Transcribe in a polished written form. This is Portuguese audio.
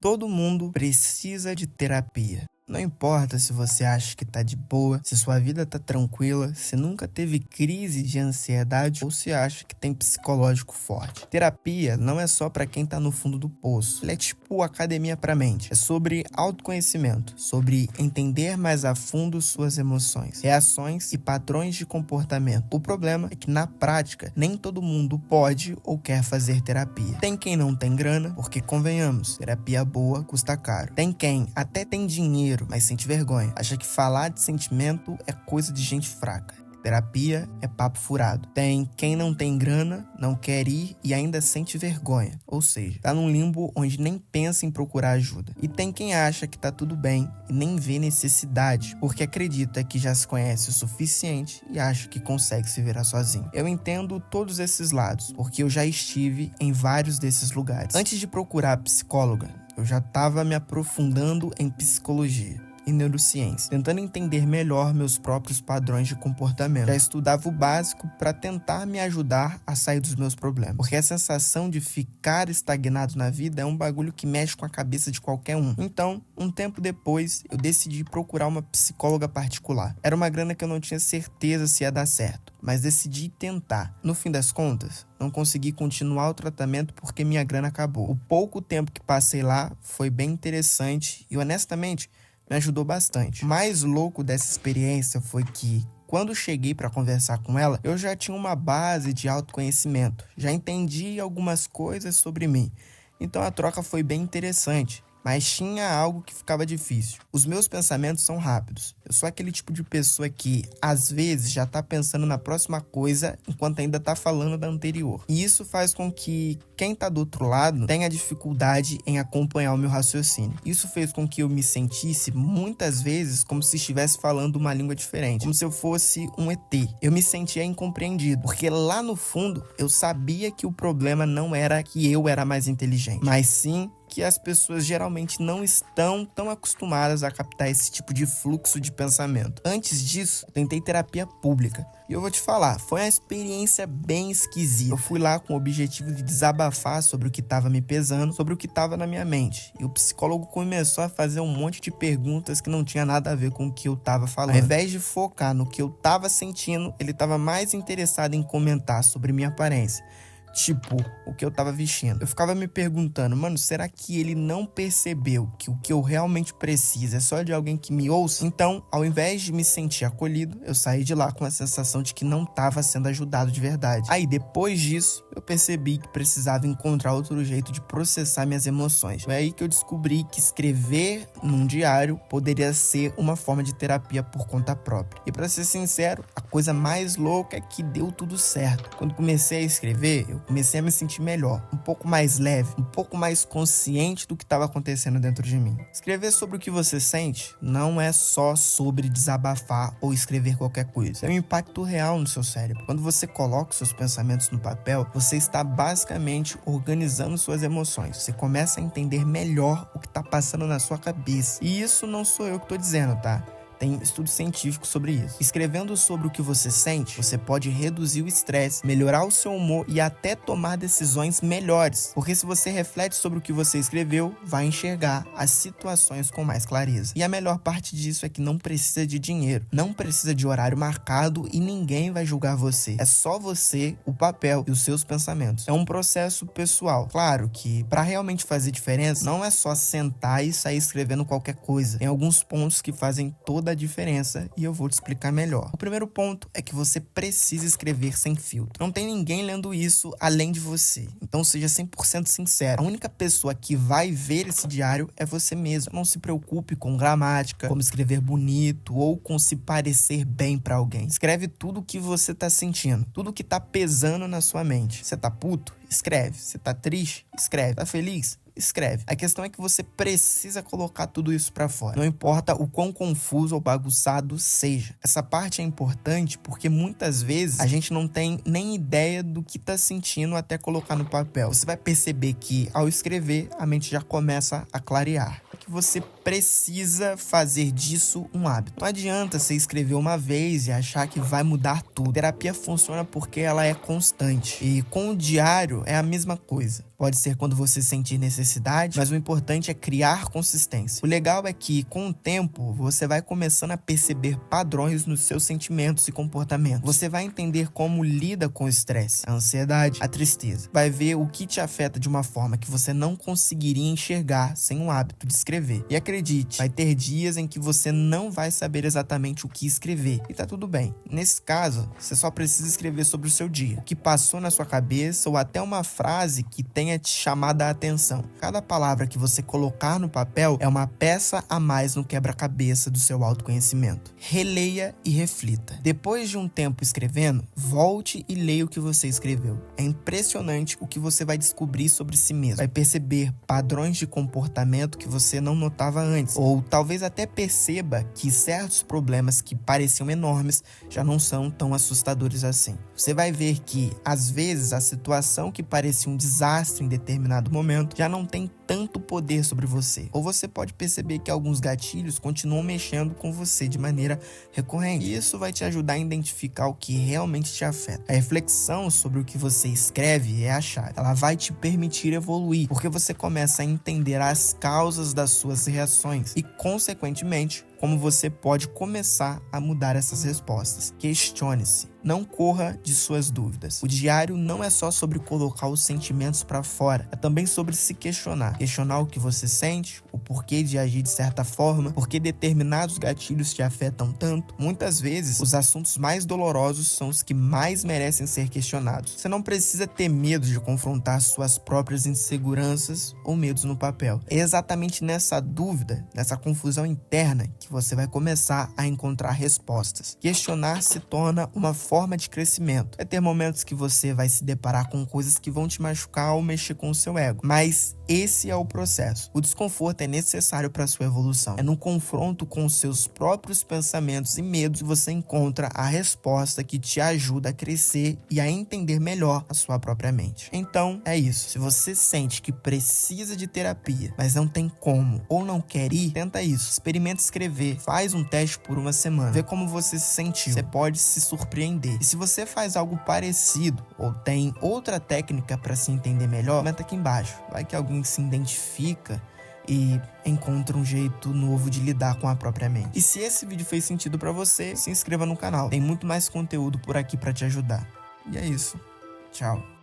Todo mundo precisa de terapia. Não importa se você acha que tá de boa, se sua vida tá tranquila, se nunca teve crise de ansiedade ou se acha que tem psicológico forte. Terapia não é só pra quem tá no fundo do poço. Ela é tipo academia pra mente. É sobre autoconhecimento, sobre entender mais a fundo suas emoções, reações e padrões de comportamento. O problema é que na prática, nem todo mundo pode ou quer fazer terapia. Tem quem não tem grana, porque convenhamos, terapia boa custa caro. Tem quem até tem dinheiro, mas sente vergonha. Acha que falar de sentimento é coisa de gente fraca. Terapia é papo furado. Tem quem não tem grana, não quer ir e ainda sente vergonha. Ou seja, tá num limbo onde nem pensa em procurar ajuda. E tem quem acha que tá tudo bem e nem vê necessidade, porque acredita que já se conhece o suficiente e acha que consegue se virar sozinho. Eu entendo todos esses lados, porque eu já estive em vários desses lugares. Antes de procurar psicóloga, eu já estava me aprofundando em psicologia e neurociência, tentando entender melhor meus próprios padrões de comportamento. Já estudava o básico para tentar me ajudar a sair dos meus problemas, porque a sensação de ficar estagnado na vida é um bagulho que mexe com a cabeça de qualquer um. Então, um tempo depois, eu decidi procurar uma psicóloga particular. Era uma grana que eu não tinha certeza se ia dar certo, mas decidi tentar. No fim das contas, não consegui continuar o tratamento porque minha grana acabou. O pouco tempo que passei lá foi bem interessante e, honestamente, me ajudou bastante. O mais louco dessa experiência foi que, quando cheguei para conversar com ela, eu já tinha uma base de autoconhecimento. Já entendi algumas coisas sobre mim. Então a troca foi bem interessante. Mas tinha algo que ficava difícil. Os meus pensamentos são rápidos. Eu sou aquele tipo de pessoa que, às vezes, já tá pensando na próxima coisa enquanto ainda tá falando da anterior. E isso faz com que quem tá do outro lado tenha dificuldade em acompanhar o meu raciocínio. Isso fez com que eu me sentisse, muitas vezes, como se estivesse falando uma língua diferente. Como se eu fosse um ET. Eu me sentia incompreendido. Porque lá no fundo, eu sabia que o problema não era que eu era mais inteligente, mas sim que as pessoas geralmente não estão tão acostumadas a captar esse tipo de fluxo de pensamento. Antes disso, tentei terapia pública. E eu vou te falar, foi uma experiência bem esquisita. Eu fui lá com o objetivo de desabafar sobre o que estava me pesando, sobre o que estava na minha mente. E o psicólogo começou a fazer um monte de perguntas que não tinha nada a ver com o que eu estava falando. Ao invés de focar no que eu estava sentindo, ele estava mais interessado em comentar sobre minha aparência. Tipo, o que eu tava vestindo. Eu ficava me perguntando, mano, será que ele não percebeu que o que eu realmente preciso é só de alguém que me ouça? Então, ao invés de me sentir acolhido, eu saí de lá com a sensação de que não tava sendo ajudado de verdade. Aí, depois disso, eu percebi que precisava encontrar outro jeito de processar minhas emoções. Foi aí que eu descobri que escrever num diário poderia ser uma forma de terapia por conta própria. E pra ser sincero, a coisa mais louca é que deu tudo certo. Quando comecei a escrever, eu comecei a me sentir melhor, um pouco mais leve, um pouco mais consciente do que estava acontecendo dentro de mim. Escrever sobre o que você sente não é só sobre desabafar ou escrever qualquer coisa. É um impacto real no seu cérebro. Quando você coloca os seus pensamentos no papel, você está basicamente organizando suas emoções. Você começa a entender melhor o que está passando na sua cabeça. E isso não sou eu que estou dizendo, tá? Tem estudo científico sobre isso. Escrevendo sobre o que você sente, você pode reduzir o estresse, melhorar o seu humor e até tomar decisões melhores. Porque se você reflete sobre o que você escreveu, vai enxergar as situações com mais clareza. E a melhor parte disso é que não precisa de dinheiro, não precisa de horário marcado e ninguém vai julgar você. É só você, o papel e os seus pensamentos. É um processo pessoal. Claro que para realmente fazer diferença, não é só sentar e sair escrevendo qualquer coisa. Tem alguns pontos que fazem toda a diferença e eu vou te explicar melhor. O primeiro ponto é que você precisa escrever sem filtro. Não tem ninguém lendo isso além de você. Então seja 100% sincero. A única pessoa que vai ver esse diário é você mesmo. Não se preocupe com gramática, como escrever bonito ou com se parecer bem pra alguém. Escreve tudo o que você tá sentindo, tudo que tá pesando na sua mente. Você tá puto? Escreve. Você tá triste? Escreve. Tá feliz? Escreve. A questão é que você precisa colocar tudo isso pra fora. Não importa o quão confuso ou bagunçado seja. Essa parte é importante porque muitas vezes a gente não tem nem ideia do que tá sentindo até colocar no papel. Você vai perceber que ao escrever, a mente já começa a clarear. É que você precisa fazer disso um hábito. Não adianta você escrever uma vez e achar que vai mudar tudo. A terapia funciona porque ela é constante. E com o diário é a mesma coisa. Pode ser quando você sentir necessidade, mas o importante é criar consistência. O legal é que, com o tempo, você vai começando a perceber padrões nos seus sentimentos e comportamentos. Você vai entender como lida com o estresse, a ansiedade, a tristeza. Vai ver o que te afeta de uma forma que você não conseguiria enxergar sem o hábito de escrever. E acredite, vai ter dias em que você não vai saber exatamente o que escrever. E tá tudo bem. Nesse caso, você só precisa escrever sobre o seu dia, o que passou na sua cabeça ou até uma frase que tenha te chamado a atenção. Cada palavra que você colocar no papel é uma peça a mais no quebra-cabeça do seu autoconhecimento. Releia e reflita. Depois de um tempo escrevendo, volte e leia o que você escreveu. É impressionante o que você vai descobrir sobre si mesmo. Vai perceber padrões de comportamento que você não notava antes, ou talvez até perceba que certos problemas que pareciam enormes já não são tão assustadores assim. Você vai ver que, às vezes, a situação que parecia um desastre em determinado momento já não tem tanto poder sobre você. Ou você pode perceber que alguns gatilhos continuam mexendo com você de maneira recorrente. E isso vai te ajudar a identificar o que realmente te afeta. A reflexão sobre o que você escreve é a chave. Ela vai te permitir evoluir, porque você começa a entender as causas das suas reações e, consequentemente, como você pode começar a mudar essas respostas. Questione-se. Não corra de suas dúvidas. O diário não é só sobre colocar os sentimentos para fora, é também sobre se questionar. Questionar o que você sente, o porquê de agir de certa forma, porque determinados gatilhos te afetam tanto. Muitas vezes, os assuntos mais dolorosos são os que mais merecem ser questionados. Você não precisa ter medo de confrontar suas próprias inseguranças ou medos no papel. É exatamente nessa dúvida, nessa confusão interna, que você vai começar a encontrar respostas. Questionar se torna uma forma de crescimento. Vai ter momentos que você vai se deparar com coisas que vão te machucar ou mexer com o seu ego, mas esse é o processo. O desconforto é necessário para a sua evolução. É no confronto com os seus próprios pensamentos e medos que você encontra a resposta que te ajuda a crescer e a entender melhor a sua própria mente. Então, é isso. Se você sente que precisa de terapia, mas não tem como ou não quer ir, tenta isso. Experimenta escrever. Faz um teste por uma semana. Vê como você se sentiu. Você pode se surpreender. E se você faz algo parecido ou tem outra técnica para se entender melhor, comenta aqui embaixo. Vai que alguém se identifica e encontra um jeito novo de lidar com a própria mente. E se esse vídeo fez sentido para você, se inscreva no canal. Tem muito mais conteúdo por aqui para te ajudar. E é isso. Tchau.